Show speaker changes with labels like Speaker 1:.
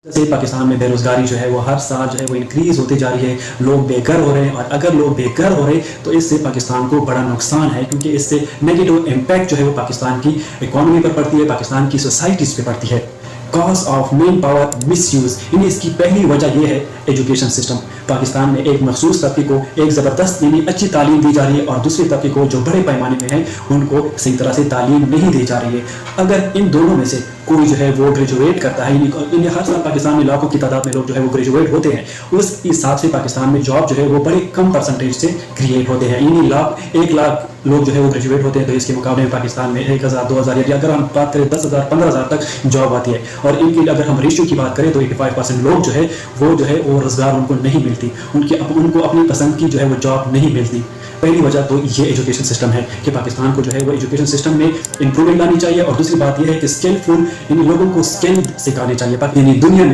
Speaker 1: جیسے پاکستان میں بے روزگاری جو ہے وہ ہر سال جو ہے وہ انکریز ہوتی جا رہی ہے، لوگ بے گھر ہو رہے ہیں، اور اگر لوگ بے گھر ہو رہے ہیں تو اس سے پاکستان کو بڑا نقصان ہے، کیونکہ اس سے نیگیٹو امپیکٹ جو ہے وہ پاکستان کی اکانومی پر پڑتی ہے، پاکستان کی سوسائٹیز پہ پڑتی ہے۔ Cause of manpower misuse, یعنی اس کی پہلی وجہ یہ ہے ایجوکیشن سسٹم۔ پاکستان میں ایک مخصوص طبقے کو ایک زبردست یعنی اچھی تعلیم دی جا رہی ہے، اور دوسرے طبقے کو جو بڑے پیمانے میں ہیں ان کو صحیح طرح سے تعلیم نہیں دی جا رہی ہے۔ اگر ان دونوں میں سے کوئی جو ہے وہ گریجویٹ کرتا ہے، یعنی ہر سال پاکستان میں لاکھوں کی تعداد میں لوگ جو ہے وہ گریجویٹ ہوتے ہیں، اس حساب سے پاکستان میں جاب جو ہے وہ بڑے کم پرسنٹیج سے کریٹ ہوتے ہیں، یعنی 1 لاکھ لوگ جو ہے وہ گریجویٹ ہوتے ہیں، تو اس کے مقابلے میں پاکستان میں 1000 2000 یا اگر ہم بات کریں 10,000 15,000 تک جاب آتی ہے، اور ان کی اگر ہم ریشیو کی بات کریں تو 85% لوگ جو ہے وہ روزگار ان کو نہیں ملتی، ان کو اپنی پسند کی جو ہے وہ جاب نہیں ملتی۔ پہلی وجہ تو یہ ایجوکیشن سسٹم ہے کہ پاکستان کو جو ہے وہ ایجوکیشن سسٹم میں امپرومنٹ لانی چاہیے، اور دوسری بات یہ ہے کہ اسکلفل یعنی لوگوں کو اسکل سکھانے چاہیے، یعنی دنیا میں